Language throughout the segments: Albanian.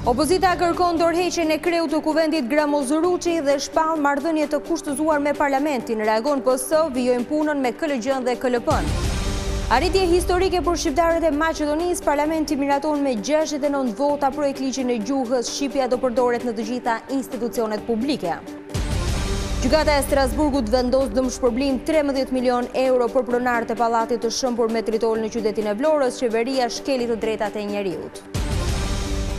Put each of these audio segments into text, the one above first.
Opozita kërkon dorëheqjen e kreut të kuvendit Gramozuruçi dhe shpall marrëdhënie të kushtëzuar me parlamentin. Reagon PS, vijojnë punën me KLG-n dhe KLP-n. Arritje historike për shqiptarët e Maqedonisë, parlamenti miraton me 69 vota projekt ligjin e gjuhës, shqipja do përdoret në të gjitha institucionet publike. Gjykata e Strasburgut vendos dëmshpërblim 13 milion euro për pronarët e pallatit të shëmbur me tritol në qytetin e Vlorës, qeveria shkeli të drejtat e njeriut.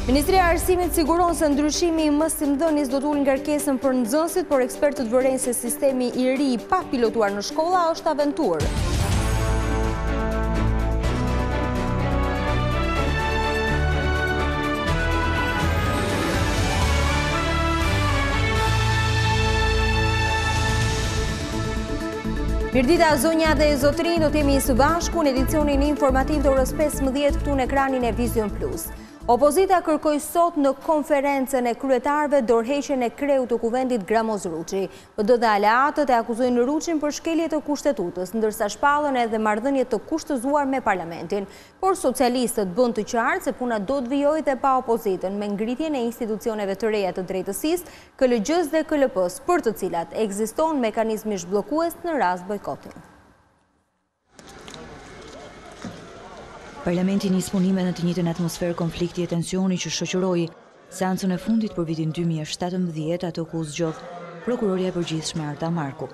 Ministria e Arsimit siguron se ndryshimi i mësimdhënies do të ulë ngarkesën për nxënësit, por ekspertët vërejnë se sistemi i ri i pa pilotuar në shkolla është aventurë. Mirdita zonja dhe zotrin, do t'jemi së bashku në edicionin informativ të orës 15 këtu në ekranin e Vizion Plus. Opozita kërkoi sot në konferencën e kryetarëve dorëheqjen e kreut të kuvendit Gramozuruçi. PD dhe aleatët e akuzojnë Ruçin për shkelje të kushtetutës, ndërsa shpallën edhe marrëdhënie të kushtëzuar me parlamentin. Por socialistët bën të qartë se puna do të vijojë dhe pa opozitën, me ngritjen e institucioneve të reja të drejtësisë, KLG-s dhe KLP-s, për të cilat ekziston mekanizmi zhbllokues në rast bojkoti. Parlamenti nis punime në të njëjtën atmosferë konflikti e tensioni që shoqëroi seancën e fundit për vitin 2017, ato ku u zgjodh prokuroria e përgjithshme Arta Marku.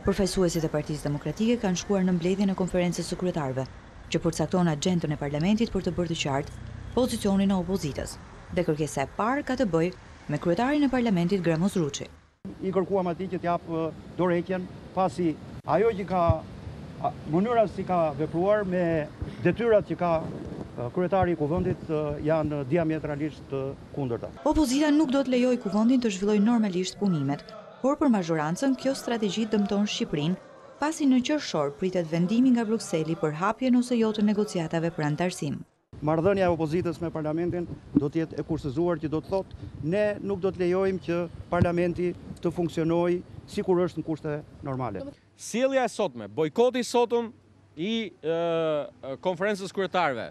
Përfaqësuesit e Partisë Demokratike kanë shkuar në mbledhjen e konferencës së kryetarëve, që përcakton agjendën e parlamentit për të bërë të qartë pozicionin e opozitës. Dhe kërkesa e parë ka të bëjë me kryetarin e parlamentit Gramozuruçi. I kërkuam atij që t'jap dorëheqjen pasi ajo që ka mënyra si ka vepruar me detyrat që ka kryetari i kuvendit janë diametralisht të kundërta. Opozita nuk do të lejojë kuvendin të zhvillojë normalisht punimet, por për mazhorancën kjo strategji dëmton Shqipërinë, pasi në qershor pritet vendimi nga Brukseli për hapjen ose jo të negociatave për antarësim. Marrëdhënia e opozitës me parlamentin do të jetë e kushtëzuar, që do të thotë ne nuk do të lejojmë që parlamenti të funksionojë sikur është në kushte normale. Sjellja e sotme, bojkoti sotëm i konferencës kryetarëve,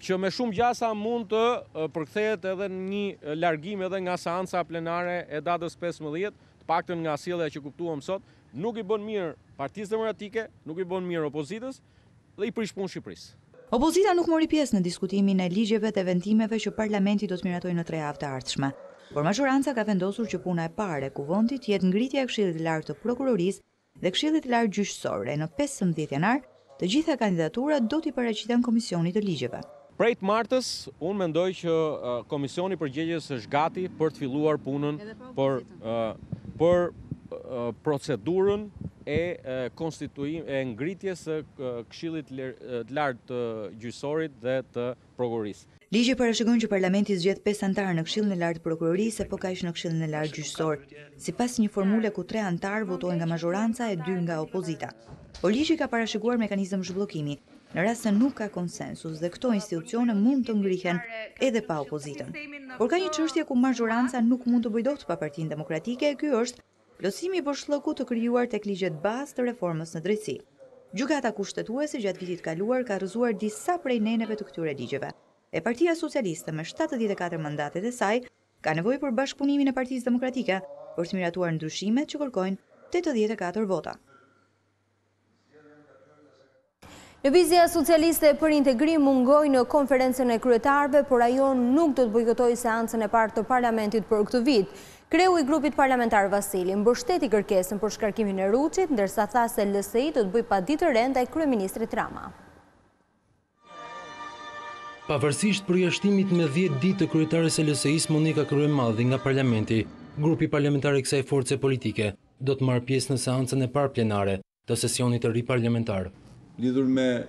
që me shumë gjasa mund të përkthehet edhe një largim edhe nga seanca plenare e datës 15, të paktën nga sjellja që kuptuam sot, nuk i bën mirë Partisë Demokratike, nuk i bën mirë opozitës dhe i prish punë Shqipërisë. Opozita nuk mori pjesë në diskutimin e ligjeve dhe vendimeve që parlamenti do të miratojë në 3 javë të ardhshme. Por mazhoranca ka vendosur që puna e parë e kuvendit jetë ngritja e Këshillit të Lartë të Prokurorisë dhe Këshillit të Lartë Gjyqësor, e në 15 janar të gjitha kandidaturat do t'i paraqiten Komisionit të Ligjeve. Prej të martës, unë mendoj që Komisioni Përgjegjës është gati për të filluar punën për procedurën e ngritjes së Këshillit të Lartë të Gjyqësorit dhe të Prokurorisë. Ligji parashikon që parlamenti zgjedh 5 antarë në Këshillin e Lartë të Prokurorisë e po kaq në Këshillin e Lartë Gjyqësor, sipas një formule ku 3 antarë votojnë nga mazhoranca e 2 nga opozita. Por ligji ka parashikuar mekanizëm zhbllokimi në rast se nuk ka konsensus dhe këto institucione mund të ngrihen edhe pa opozitën. Por ka një çështje ku mazhoranca nuk mund të bëjë dot pa Partinë Demokratike, e ky është plotësimi i boshllëku të krijuar tek ligjet bazë të reformës në drejtësi. Gjykata kushtetuese gjatë vitit kaluar ka rrëzuar disa prej neneve të këtyre ligjeve. E Partia Socialiste me 74 mandatet e saj ka nevojë për bashkëpunimin e Partisë Demokratike për të miratuar ndryshimet që kërkojnë 84 vota. Lëvizja socialiste për integrim mungoi në konferencën e kryetarëve, por ajo nuk do të bojkotojë seancën e parë të parlamentit për këtë vit. Kreu i grupit parlamentar Vasili mbështeti kërkesën për shkarkimin e Ruçit, ndërsa tha se LSI do të bëjë paditëre ndaj kryeministrit Rama. Pavarësisht përjashtimit me 10 ditë të kryetares e LSI-s Monika Kryemadhi nga parlamenti, grupi parlamentar i kësaj force politike do të marrë pjesë në seancën e parë plenare të sesionit të ri parlamentar. Lidhur me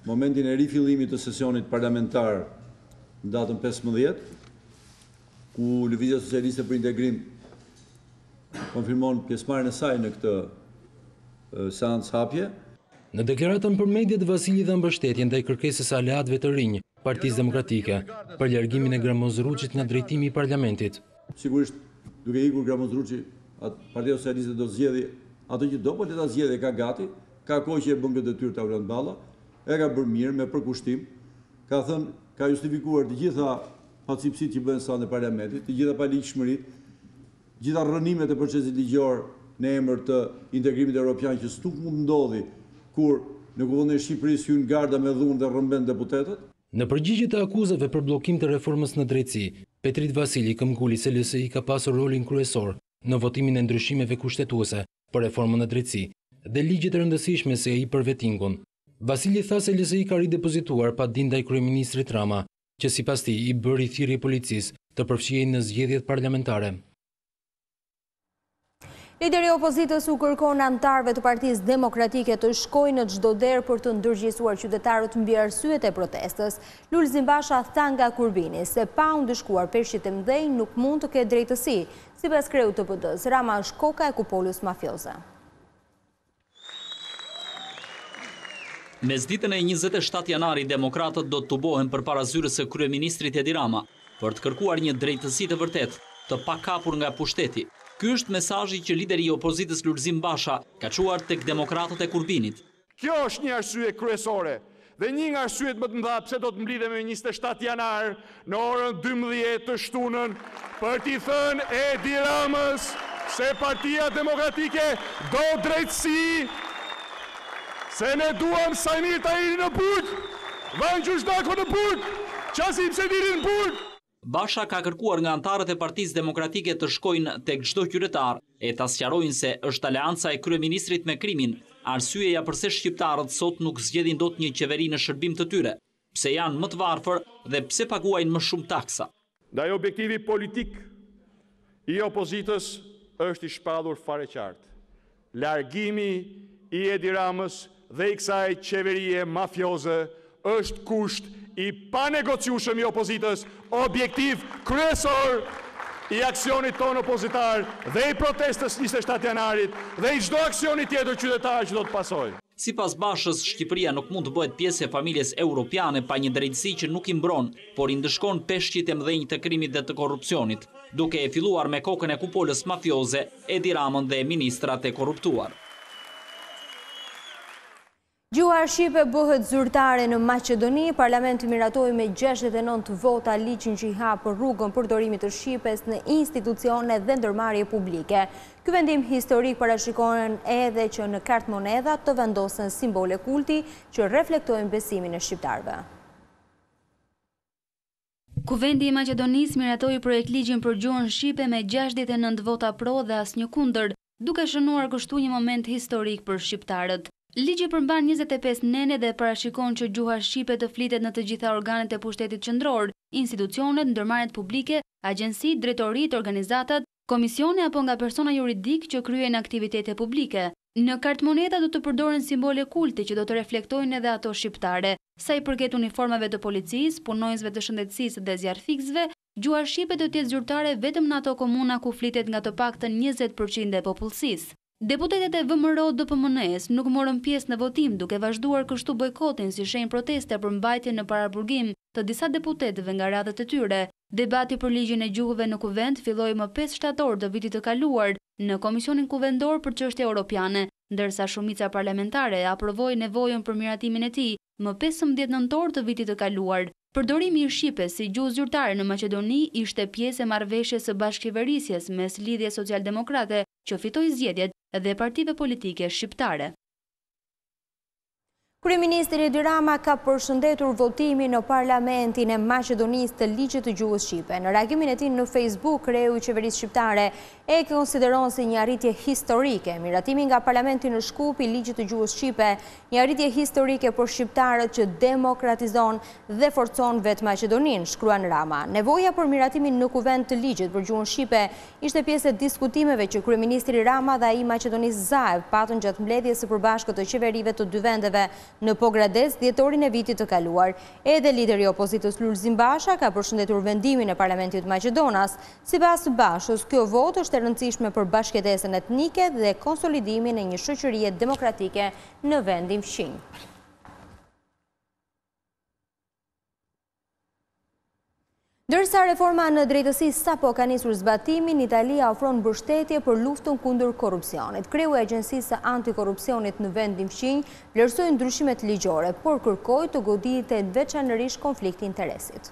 momentin e rifillimit të sesionit parlamentar në datën 15, ku Lëvizja Socialiste për Integrim konfirmon pjesëmarrjen e saj në këtë seancë hapje. Në deklaratën për mediat, Vasili dha mbështetje ndaj kërkesës së aleatëve të rinj Partisë Demokratike për largimin e Gramozuruçit nga drejtimi i parlamentit. Sigurisht, duke ikur Gramozuruçi, Partia Socialiste do zgjedhë ato që do, po le ta zgjedhë, ka gati, ka kohë që e bën këtë detyrë ta vran balla, e ka bërë mirë me përkushtim, ka thënë, ka justifikuar të gjitha fatësipësit që bëhen sa në parlamentit, të gjitha paligjshmëritë, gjitha rrënimet e procesit ligjor në emër të integrimit evropian që s'tuk mund ndodhi kur në kuvendin e Shqipërisë hyn garda me dhunë dhe rrëmben deputetët. Në përgjigje të akuzave për bllokim të reformës në drejtësi, Petrit Vasili këmbguli se LSI ka pasur rolin kryesor në votimin e ndryshimeve kushtetuese për reformën në drejtësi dhe ligjet e rëndësishme se ai për vettingun. Vasili tha se LSI ka ridepozituar padin ndaj kryeministrit Rama, që sipas tij i bëri thirrje policisë të përfshihej në zgjedhjet parlamentare. Lideri i opozitës u kërkon anëtarëve të Partisë Demokratike të shkojnë në çdo derë për të ndërgjegjësuar qytetarët mbi arsyet e protestës. Lulzim Basha tha nga Kurbini se pa u ndëshkuar peshqit e mëdhenj nuk mund të ketë drejtësi. Sipas kreut të PD-s, Rama është koka e kupolës mafioze. Mesditën e 27 janari, demokratët do të tubohen përpara zyrës së kryeministrit Edi Rama për të kërkuar një drejtësi të vërtetë, të pakapur nga pushteti. Ky është mesazhi që lideri i opozitës Lulzim Basha ka çuar tek demokratët e Kurbinit. Kjo është një arsye kryesore dhe një nga arsyet më të mëdha pse do të mblidhem me 27 janar në orën 12 të shtunën për t'i thënë Edi Ramës se Partia Demokratike do drejtësi, se ne duam Sajmir Tahiri në burg, Vangjë Zhdako në burg, Qasim Sediri në burg. Basha ka kërkuar nga anëtarët e Partisë Demokratike të shkojnë tek çdo qytetar e ta sqarojnë se është aleanca e kryeministrit me krimin, arsyeja pse shqiptarët sot nuk zgjedhin dot një qeveri në shërbim të tyre, pse janë më të varfër dhe pse paguajnë më shumë taksa. Ndaj objektivi politik i opozitës është i shpallur fare qartë. Largimi i Edi Ramës dhe i kësaj qeverie mafioze është kusht i panegociueshëm i opozitës, objektiv kryesor i aksionit tonë opozitar dhe i protestës 27 janarit dhe i çdo aksioni tjetër qytetar që do të pasojë. Sipas Bashës, Shqipëria nuk mund të bëhet pjesë e familjes europiane pa një drejtësi që nuk i mbron, por i ndëshkon peshqit e mëdhenj të krimit dhe të korrupsionit, duke e filluar me kokën e kupolës mafioze, Edi Ramën dhe ministrat e korruptuar. Gjuha shqipe bëhet zyrtare në Maqedoni. Parlamenti miratoi me 69 vota ligjin që i hap rrugën përdorimit të shqipes në institucione dhe ndërmarrje publike. Ky vendim historik parashikohen edhe që në kartë monedha të vendosen simbole kulti që reflektojnë besimin e shqiptarëve. Kuvendi i Maqedonisë miratoi projekt ligjin për gjuhën shqipe me 69 vota pro dhe asnjë kundër, duke shënuar kështu një moment historik për shqiptarët. Ligji përmban 25 nene dhe parashikon që gjuha shqipe të flitet në të gjitha organet e pushtetit qendror, institucionet, ndërmarrjet publike, agjensitë, drejtoritë, organizatat, komisione apo nga persona juridik që kryejnë aktivitete publike. Në kartë moneda do të përdoren simbole kulti që do të reflektojnë edhe ato shqiptare. Sa i përket uniformave të policisë, punonjësve të shëndetësisë dhe zjarrfiksëve, gjuha shqipe do të jetë zyrtare vetëm në ato komuna ku flitet nga të paktën 20% e popullsisë. Deputetet e VMRO-DPMN-s nuk morën pjesë në votim, duke vazhduar kështu bojkotin si shenjë proteste për mbajtjen në paraburgim të disa deputetëve nga radhët e tyre. Debati për ligjin e gjuhëve në kuvend filloi më 5 shtator të vitit të kaluar në Komisionin Kuvendor për Çështje Europiane, ndërsa shumica parlamentare aprovoi nevojën për miratimin e tij më 15 nëntor të vitit të kaluar. Përdorimi i shqipes si gjuhë zyrtare në Maqedoni ishte pjesë e marrëveshjes së bashkëqeverisjes mes Lidhjes Socialdemokrate që fitoi zgjedhjet dhe partive politike shqiptare. Kryeministri Edi Rama ka përshëndetur votimin në Parlamentin e Maqedonisë të ligjit të gjuhës shqipe. Në reagimin e tij në Facebook, kreu i qeverisë shqiptare e konsideron si një arritje historike. Miratimi nga Parlamenti në Shkup i ligjit të gjuhës shqipe, një arritje historike për shqiptarët që demokratizon dhe forcon vetë Maqedoninë, shkruan Rama. Nevoja për miratimin në kuvend të ligjit për gjuhën shqipe ishte pjesë e diskutimeve që kryeministri Rama dhe ai Maqedonisë Zaev patën gjatë mbledhjes së përbashkët të qeverive të dy vendeve në Pogrades dhjetorin e vitit të kaluar. Edhe lideri i opozitës Lulzim Basha ka përshëndetur vendimin e Parlamentit të Maqedonas. Sipas Bashës, kjo votë është e rëndësishme për bashkëtesën etnike dhe konsolidimin e një shoqërie demokratike në vendin fqinj. Ndërsa reforma në drejtësi sapo ka nisur zbatimin, Italia ofron mbështetje për luftën kundër korrupsionit. Kreu e Agjencisë Antikorrupsionit në vendin fqinj vlerësoi ndryshimet ligjore, por kërkoi të goditet veçanërisht konflikti i interesit.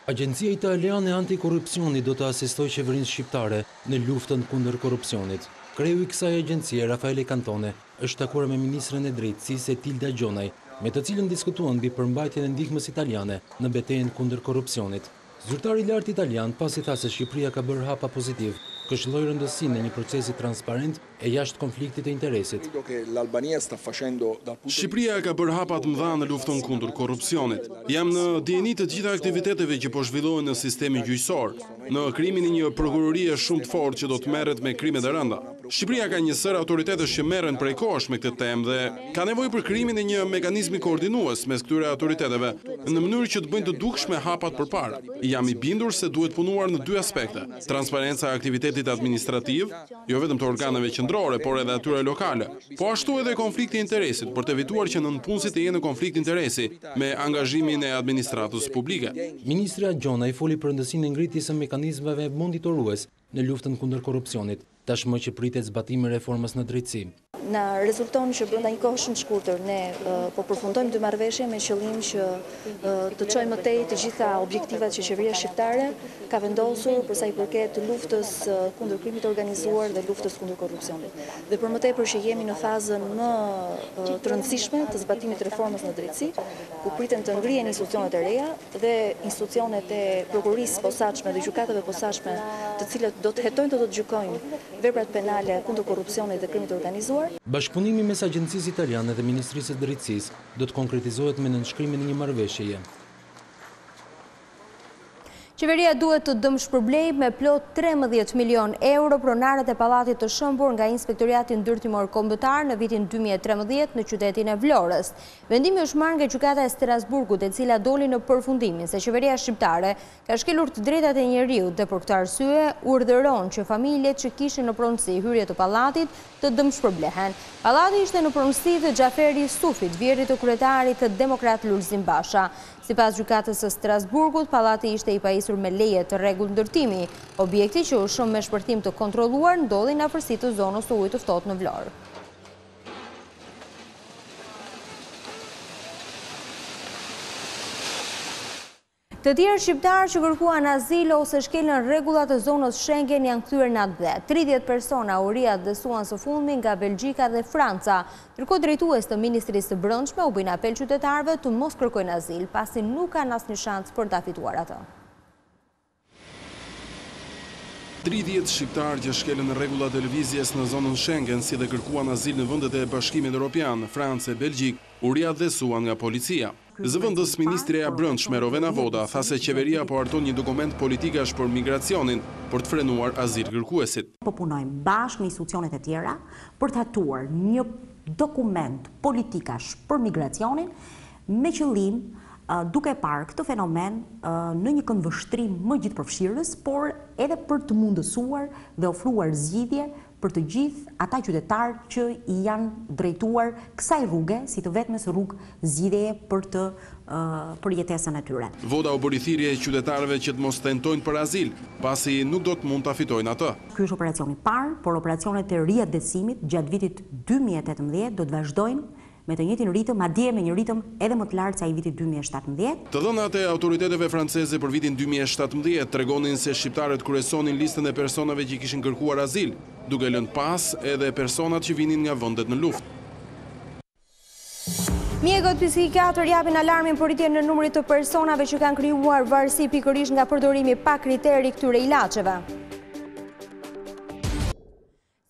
Agjencia Italiane Antikorrupsioni do të asistojë qeverinë shqiptare në luftën kundër korrupsionit. Kreu i kësaj agjencie, Raffaele Cantone, është takuar me ministren e drejtësisë Tilda Gjonaj, me të cilën diskutuan mbi përmbajtjen e ndihmës italiane në betejën kundër korrupsionit. Zyrtari i lartë italian pasi tha se Shqipëria ka bërë hapa pozitiv, këshilloi rëndësinë në një procesi transparent e jashtë konfliktit të interesit. Shqipëria ka bërë hapa të mëdha në luftën kundër korrupsionit. Jam në dieni të gjitha aktiviteteve që po zhvillohen në sistemin gjyqësor, në krimin e një prokurorie shumë të fortë që do të merret me krimet e rënda. Shqipëria ka një sër autoritetesh që merren prej kohësh me këtë temë dhe ka nevojë për krimin e një mekanizmi koordinues mes këtyre autoriteteve në mënyrë që të bëjnë të dukshme hapat përpara. Jam i bindur se duhet punuar në dy aspekte: transparenca e aktivitetit administrativ, jo vetëm të organeve qendrore, por edhe atyre lokale, po ashtu edhe konflikti i interesit, për të evituar që nënpunësit të jenë në konflikt interesi me angazhimin e administratës publike. Ministra Gjonaj foli për rëndësinë e ngritjes së mekanizmave monitorues në luftën kundër korrupsionit, tashmë që pritet zbatimi i reformës në drejtësi. Na rezulton që brenda një kohë shumë të shkurtër ne po përfundojmë dy marrëveshje me qëllim që të çojmë më tej të gjitha objektivat që qeveria shqiptare ka vendosur për sa i përket luftës kundër krimit të organizuar dhe luftës kundër korrupsionit. Dhe për më tepër që jemi në fazën më të rëndësishme të zbatimit të reformës në drejtësi, ku priten të ngrihen institucionet e reja dhe institucionet e prokurorisë posaçme dhe gjykatave posaçme, të cilët do të hetojnë të gjykojnë veprat penale kundër korrupsionit dhe krimit të organizuar. Bashkëpunimi mes Agjencisë Italiane dhe Ministrisë së Drejtësisë do të konkretizohet me nënshkrimin e një marrëveshjeje. Qeveria duhet të dëmshpërblej me plot 13 milion euro pronarët e pallatit të shëmbur nga Inspektoriati Ndërtimor Kombëtar në vitin 2013 në qytetin e Vlorës. Vendimi është marrë nga Gjykata e Strasburgut, e cila doli në përfundimin se qeveria shqiptare ka shkelur të drejtat e njeriut dhe për këtë arsye urdhëron që familjet që kishin në pronësi hyrje të pallatit të dëmshpërblehen. Pallati ishte në pronësi të Xhaferi Sufit, vjerit të kryetarit të Demokrat Lulzim Basha. Sipas Gjykatës së Strasburgut, pallati ishte i pajisur me leje të rregull ndërtimi. Objekti që është shumë me shpërthim të kontrolluar ndodhi në afërsi të zonës së ujit të ftohtë në Vlorë. Të tjerë shqiptarë që kërkuan azil ose shkelën rregullat e zonës Schengen janë kthyer në atë dhe. 30 persona u riadhësuan së fundmi nga Belgjika dhe Franca. Ndërkohë drejtues të Ministrisë së Brendshme u bën apel qytetarëve të mos kërkojnë azil, pasi nuk kanë asnjë shans për ta fituar atë. 30 shqiptarë që shkelën rregullat e lëvizjes në zonën Schengen si dhe kërkuan azil në vendet e Bashkimit Evropian, Francë e Belgjik, u riadhësuan nga policia. Zëvendës Ministreja Brendshme Rovena Voda tha se qeveria po harton një dokument politikash për migracionin për të frenuar azil kërkuesit. Po punojmë bashkë me institucionet e tjera për të hartuar një dokument politikash për migracionin me qëllim duke parë këtë fenomen në një këndvështrim më gjithëpërfshirës, por edhe për të mundësuar dhe ofruar zgjidhje për të gjithë ata qytetarë që i janë drejtuar kësaj rruge si të vetmes rrugë zgjidhjeje për jetesën e tyre. Voda u bëri thirrje qytetarëve që të mos tentojnë për azil, pasi nuk do të mund ta fitojnë atë. Ky është operacioni i parë, por operacionet e riadhesimit gjatë vitit 2018 do të vazhdojnë me të njëjtin ritëm, madje me një ritëm edhe më të lartë se ai vitit 2017. Të dhënat e autoriteteve franceze për vitin 2017 tregonin se shqiptarët kryesonin listën e personave që kishin kërkuar azil, duke lënë pas edhe personat që vinin nga vendet në luftë. Mjekët psikiatër japin alarmin për rritjen në numrit të personave që kanë krijuar varësi pikërisht nga përdorimi pa kriteri këtyre ilaçeve.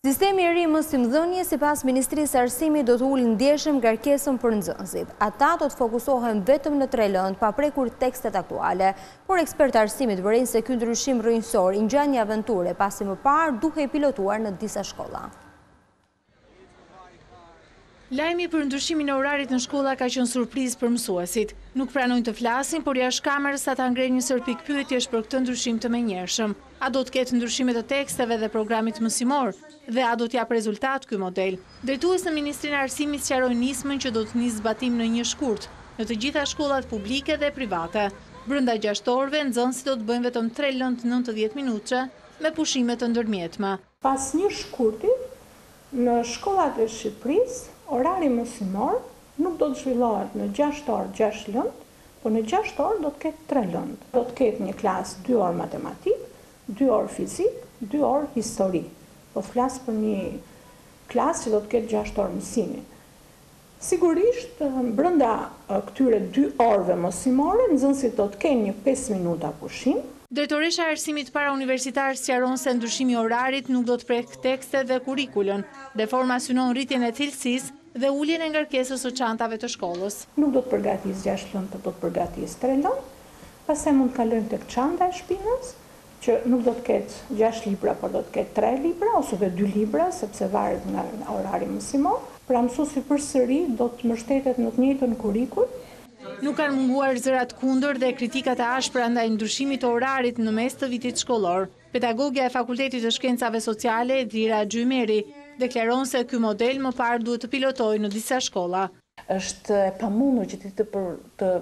Sistemi i ri mësimdhënie sipas Ministrisë së Arsimit do të ulë ndjeshëm ngarkesën për nxënësit. Ata do të fokusohen vetëm në 3 lëndë, pa prekur tekstet aktuale, por ekspertë arsimit vërejnë se ky ndryshim rrënjësor i ngjan një aventure, pasi më parë duhej pilotuar në disa shkolla. Lajmi për ndryshimin e orarit në shkolla ka qenë surprizë për mësuesit. Nuk pranojnë të flasin, por jashtë kamerës ata ngrenë një sër pikë pyetjesh për këtë ndryshim të menjëhershëm. A do të ketë ndryshime të teksteve dhe programit mësimor? Dhe a do të jap rezultat ky model? Drejtues në Ministrinë e Arsimit sqaroi nismën që do të nisë zbatim në një shkurt në të gjitha shkollat publike dhe private. Brenda 6 orëve nxënësit do të bëjnë vetëm 3 lëndë 90 minutëshe me pushime të ndërmjetme. Pas një shkurti në shkollat e Shqipërisë, orari mësimor nuk do të zhvillohet në 6 orë 6 lëndë, po në 6 orë do të ketë 3 lëndë. Do të ketë një klasë 2 orë matematik, 2 orë fizik, 2 orë histori. Po të flasë për një klasë që do të ketë 6 orë mësimi. Sigurisht, brenda këtyre 2 orëve mësimore, nxënësit do të kenë një 5 minuta pushim. Drejtoresha e arsimit para universitar sqaron se ndryshimi i orarit nuk do të prek tekstet dhe kurrikulën. Reforma synon rritjen e cilësisë dhe uljen e ngarkesës së çantave të shkollës. Nuk do të përgatis 6 lëndë, por do të përgatis 3 lëndë. Pastaj mund të kalojmë tek çanta e shpinës, që nuk do të ketë 6 libra, por do të ketë 3 libra ose 2 libra, sepse varet nga orari mësimor. Pra mësuesi përsëri do të mbështetet në të njëjtën kurrikull. Nuk kanë munguar zërat kundër dhe kritikat e ashpra ndaj ndryshimit të orarit në mes të vitit shkollor. Pedagogja e Fakultetit të Shkencave Sociale, Edhira Gjymeri, deklaron se ky model më parë duhet të pilotojë në disa shkolla. Është e pamundur që ti të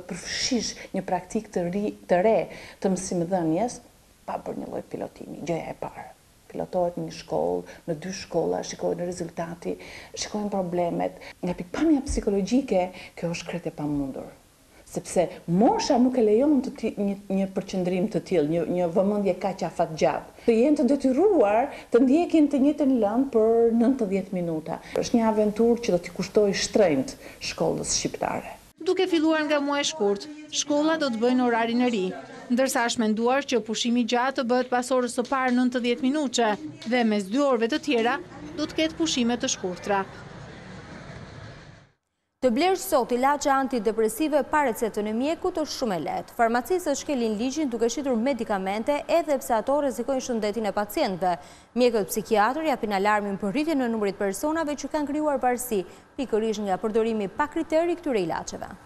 përfshish një praktik të re të mësimdhënies pa bërë një lloj pilotimi. Gjëja e parë. Pilotohet në një shkollë, në 2 shkolla, shikohen rezultati, shikohen problemet. Nga pikpamja psikologjike, kjo është krejt e pamundur. Sepse mosha nuk e lejon një përqendrim të tillë, një vëmendje kaq afatgjat. Të jenë të detyruar të ndjekin të njëjtën lëndë për 90 minuta. Është një aventurë që do t'i kushtojë shtrenjtë shkollës shqiptare. Duke filluar nga muaji shkurt, shkolla do të bëjnë orarin e ri, ndërsa është menduar që pushimi gjatë të bëhet pas orës së parë 90 minuta dhe mes 2 orëve të tjera do të ketë pushime të shkurtra. Të blesh sot ilaçe antidepresive pa recetën e mjekut është shumë e lehtë. Farmacistët shkelin ligjin duke shitur medikamente edhe pse ato rrezikojnë shëndetin e pacientëve. Mjekët psikiatër japin alarmin për rritjen në numrit personave që kanë krijuar varësi, pikërisht nga përdorimi pa kriteri këtyre ilaçeve.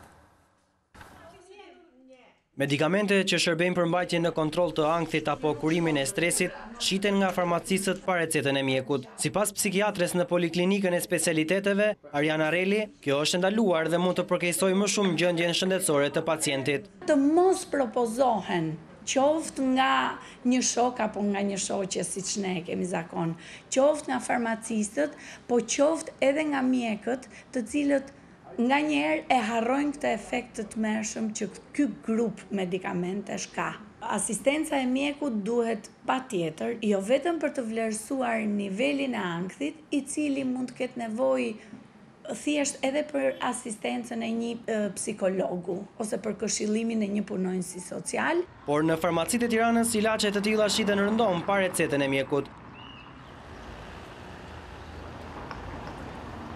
Medikamente që shërbejnë për mbajtjen në kontroll të ankthit apo kurimin e stresit shiten nga farmacistët pa recetën e mjekut. Sipas psikiatres në Poliklinikën e Specialiteteve, Janar, kjo është ndaluar dhe mund të përkeqësojë më shumë gjendjen shëndetësore të pacientit. Të mos propozohen qoftë nga një shok apo nga një shoqe siç ne kemi zakon, qoftë nga farmacistët, po qoftë edhe nga mjekët, të cilët nga njerë e harrojnë këtë efekt të tmerrshëm që ky grup medikamentesh ka. Asistenca e mjekut duhet patjetër, jo vetëm për të vlerësuar nivelin e ankthit, i cili mund të ketë nevojë thjesht edhe për asistencën e një psikologu ose për këshillimin e një punonjësi social. Por në farmacitë e Tiranës ilaçe të tilla shiten rëndom pa recetën e mjekut.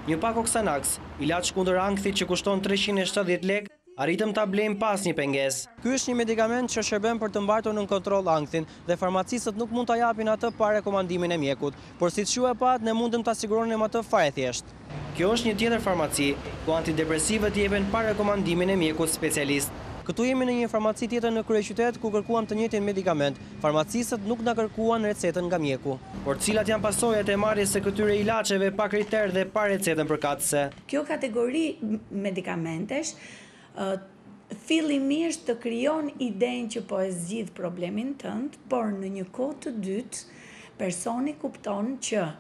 Një pak Oxanax, ilaç kundër ankthit që kushton 370 lekë, arritëm ta blejmë pas një pengesë. Ky është një medikament që shërben për të mbajtur në kontroll ankthin dhe farmacistët nuk mund ta japin atë pa rekomandimin e mjekut, por siç ju e pat, ne mundem ta siguronim atë fare thjesht. Kjo është një tjetër farmaci, ku antidepresivët jepen pa rekomandimin e mjekut specialist. Këtu jemi në një farmaci tjetër në kryeqytet ku kërkuam të njëjtin medikament. Farmacistët nuk na kërkuan recetën nga mjeku. Por cilat janë pasojat e marrjes së këtyre ilaçeve pa kriter dhe pa recetën përkatëse? Kjo kategori medikamentesh fillimisht të krijon idenë që po e zgjidh problemin tënd, por në një kohë të dytë personi kupton që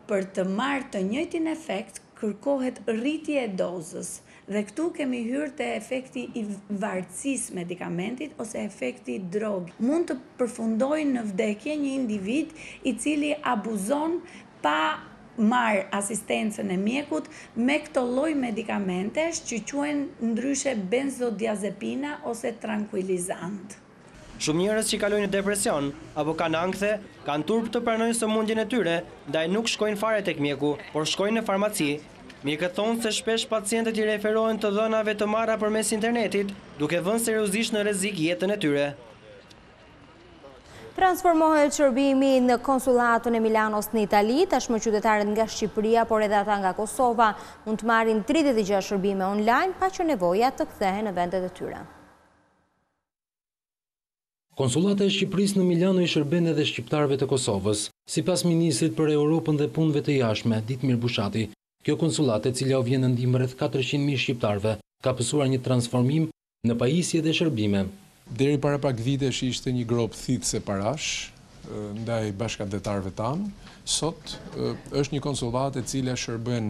për të marrë të njëjtin efekt kërkohet rritje e dozës. Dhe këtu kemi hyrë te efekti i varësisë medikamentit ose efekti drog. Mund të përfundojë në vdekje një individ i cili abuzon pa marrë asistencën e mjekut me këto lloj medikamentesh që quhen ndryshe benzodiazepina ose tranquilizant. Shumë njerëz që kalojnë në depresion apo kanë ankthe, kanë turp të pranojnë sëmundjen e tyre, ndaj nuk shkojnë fare tek mjeku, por shkojnë në farmaci. Mjekët thonë se shpesh pacientët i referohen të dhënave të marra përmes internetit, duke vënë seriozisht në rrezik jetën e tyre. Transformohet shërbimi në konsulatën e Milanos në Itali, tashmë qytetarët nga Shqipëria, por edhe ata nga Kosova, mund të marrin 36 shërbime online, pa që nevoja të kthehen në vendet e tyre. Konsulata e Shqipërisë në Milano i shërben edhe shqiptarëve të Kosovës. Sipas ministrit për Europën dhe punëve të jashtme, Ditmir Bushati, kjo konsulate, cila u vjen në ndihmë rreth 400.000 shqiptarëve, ka pësuar një transformim në pajisje dhe shërbime. Deri para pak vitesh ishte një grop thithse parash ndaj bashkëanëtarëve tanë. Sot është një konsullatë e cila shërben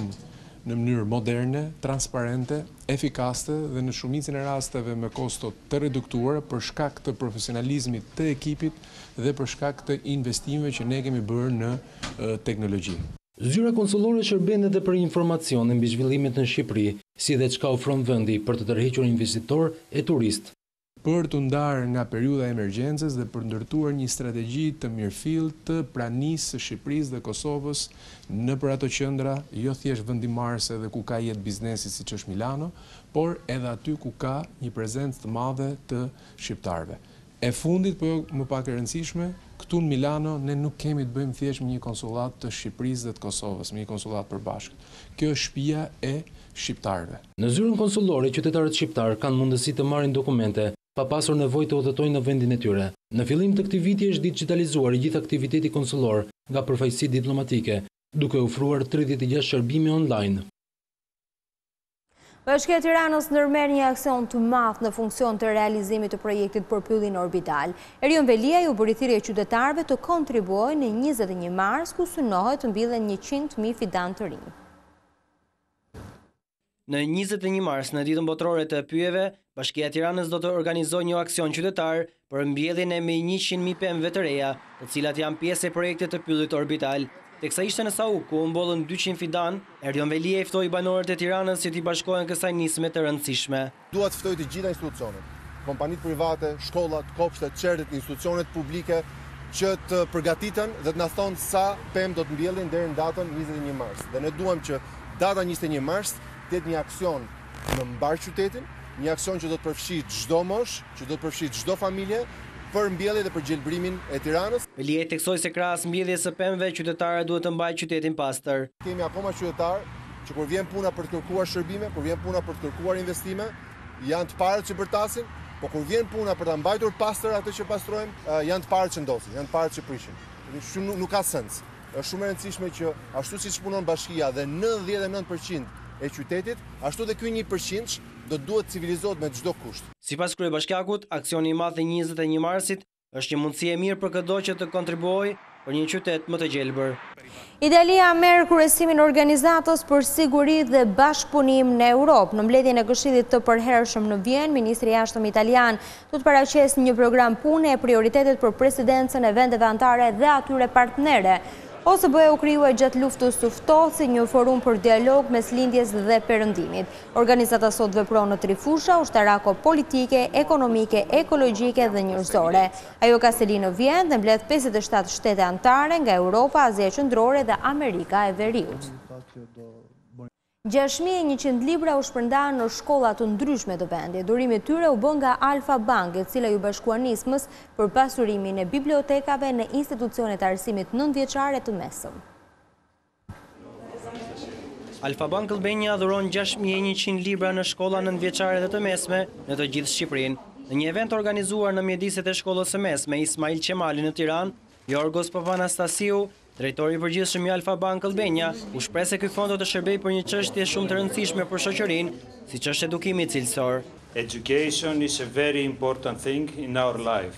në mënyrë moderne, transparente, efikaste dhe në shumicën e rasteve me kosto të reduktuara për shkak të profesionalizmit të ekipit dhe për shkak të investimeve që ne kemi bërë në teknologji. Zyra konsullore shërben edhe për informacione mbi zhvillimet në Shqipëri, si dhe çka ofron vendi për të tërhequr investitor e turist. Për të ndarë nga periudha e emergjencës dhe për ndërtuar një strategji të mirëfillt të pranisë së Shqipërisë dhe Kosovës nëpër ato qendra, jo thjesht vendimarrëse dhe ku ka jetë biznesi siç është Milano, por edhe aty ku ka një prezencë të madhe të shqiptarëve. E fundit, po jo më pak e rëndësishme, këtu në Milano ne nuk kemi të bëjmë thjesht me një konsullat të Shqipërisë dhe të Kosovës, me një konsullat përbashkët. Kjo është shtëpia e shqiptarëve. Në zyrën konsullore, qytetarët shqiptar kanë mundësi të marrin dokumente pa pasur nevojë të udhëtojnë në vendin e tyre. Në fillim të këtij viti është digitalizuar i gjithë aktiviteti konsullor nga përfaqësitë diplomatike, duke ofruar 36 shërbime online. Bashkia e Tiranës ndërmerr një aksion të madh në funksion të realizimit të projektit për pyllin orbital. Erion Velia ju bëri thirrje qytetarëve të kontribuojnë në 21 mars, ku synohet të mbillen 100.000 fidan të rinj. Në 21 mars, në ditën botërore të pyjeve, Bashkia e Tiranës do të organizojë një aksion qytetar për mbjelljen e mbi 100.000 pemëve të reja, të cilat janë pjesë e projektit të pyllit orbital. Teksa ishte në Sauk, ku u mbollën 200 fidan, Erion Velia i ftoi banorët e Tiranës që t'i bashkohen kësaj nisme të rëndësishme. Dua të ftoj të gjitha institucionet, kompanitë private, shkollat, kopshtet, qertet, institucionet publike që të përgatiten dhe të na thonë sa pemë do të mbjellin deri në datën 21 mars. Dhe ne duam që data 21 mars të jetë një aksion në mbar qytetin, një aksion që do të përfshijë çdo moshë, që do të përfshijë çdo familje për mbjellje dhe për gjelbrimin e Tiranës. Velia theksoi se krahas mbjelljes së pemëve, qytetarët duhet të mbajnë qytetin pastër. Kemi akoma qytetarë që kur vjen puna për të kërkuar shërbime, kur vjen puna për të kërkuar investime, janë të parët që bërtasin, por kur vjen puna për ta mbajtur pastër atë që pastrojmë, janë të parët që ndosin, janë të parët që prishin. Nuk ka sens. Është shumë e rëndësishme që ashtu siç punon bashkia dhe 99% e qytetit, ashtu dhe ky 1% do duhet civilizohet me çdo kusht. Sipas kryebashkiakut, aksioni i madh i 21 marsit është një mundësi e mirë për çdo që të kontribuojë për një qytet më të gjelbër. Italia merr kryesimin organizatës për siguri dhe bashkëpunim në Europë. Në mbledhjen e Këshillit të përhershëm në Vjenë, ministri i jashtëm italian do të paraqesë një program pune e prioritetet për presidencën e vendeve anëtare dhe atyre partnere. OSBE-u krijuar gjatë luftës së ftohtë si një forum për dialog mes lindjes dhe perëndimit. Organizata sot vepron në 3 fusha: ushtarako-politike, ekonomike, ekologjike dhe njerëzore. Ajo ka seli në Vjenë dhe mbledh 57 shtete anëtare nga Europa, Azia Qendrore dhe Amerika e Veriut. 6.100 libra u shpërndan në shkolla të ndryshme të vendit. Durimi i tyre u bën nga Alfa Bank, e cila ju bashkua nismës për pasurimin e bibliotekave në institucionet e arsimit 9-vjeçare të mesëm. Alfa Bank Albania dhuron 6.100 libra në shkolla 9-vjeçare dhe të mesme në të gjithë Shqipërinë. Në një event organizuar në mjediset e shkollës së mesme Ismail Qemali në Tiranë, Jorgos Papanastasiu, drejtori i përgjithshëm i Alfa Bank Albania, u shpreh se ky fond do të shërbejë për një çështje shumë të rëndësishme për shoqërinë, siç është edukimi cilësor. Education is a very important thing in our life.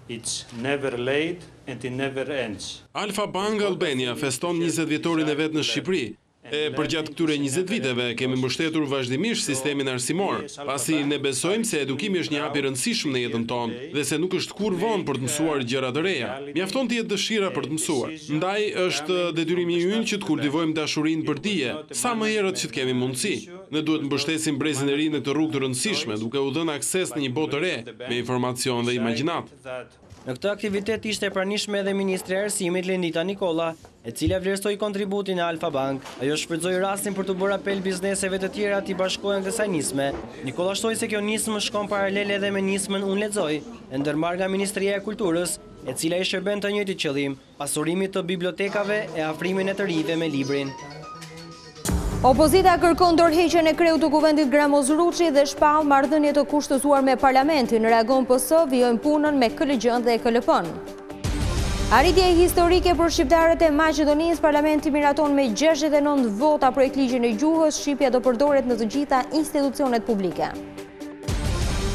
It's never late and it never ends. Alfa Bank Albania feston 20 vjetorin e vet në Shqipëri. Përgjatë këtyre 20 viteve kemi mbështetur vazhdimisht sistemin arsimor, pasi ne besojmë se edukimi është një hap i rëndësishëm në jetën tonë dhe se nuk është kur vonë për të mësuar gjëra të reja. Mjafton të jetë dëshira për të mësuar. Ndaj është detyrimi ynë që të kultivojmë dashurinë për dije, sa më herët që të kemi mundësi. Ne duhet mbështesim brezin e ri në këtë rrugë të rëndësishme, duke u dhënë akses në një botë të re, me informacion dhe imagjinat. Në këtë aktivitet ishte e pranishme edhe ministri e arsimit Lindita Nikola, e cila vlerësoi kontributin e Alfa Bank. Ajo shfrytëzoi rastin për të bërë apel bizneseve të tjera të bashkohen kësaj nisme. Nikola shtoi se kjo nismë shkon paralel edhe me nismën Unë lexoj, e ndërmarrë nga Ministria e Kulturës, e cila i shërben të njëjtit qëllim, pasurimit të bibliotekave e afrimin e të rijve me librin. Opozita kërkon dorëheqjen e kreut të kuvendit Gramoz Ruçi dhe shpall marrëdhënie të kushtëzuar me parlamentin. Reagon PS vijojnë punën me KLG-n dhe KLP-n. Arritje historike për shqiptarët e Maqedonisë, parlamenti miraton me 69 vota projekt ligjin e gjuhës, shqipja do përdoret në të gjitha institucionet publike.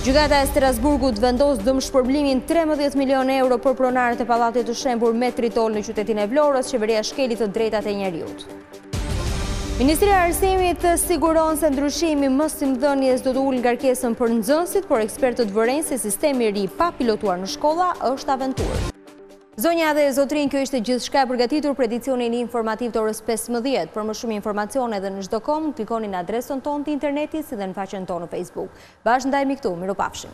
Gjykata e Strasburgut vendos dëmshpërblimin 13 milion euro për pronarët e pallatit të shembur me Tritol në qytetin e Vlorës, qeveria shkeli të drejtat e njerëzit. Ministria e Arsimit siguron se ndryshimi më simdhënies do të ulë ngarkesën për nxënësit, por ekspertët vëren se sistemi i ri pa pilotuar në shkolla është aventurë. Zonja dhe zotrin, kjo ishte gjithçka e përgatitur për edicionin informativ të orës 15. Për më shumë informacione edhe në çdo.com, klikoni në adresën tonë të internetit si dhe në faqen tonë në Facebook. Bashkë ndajemi këtu, miropafshim.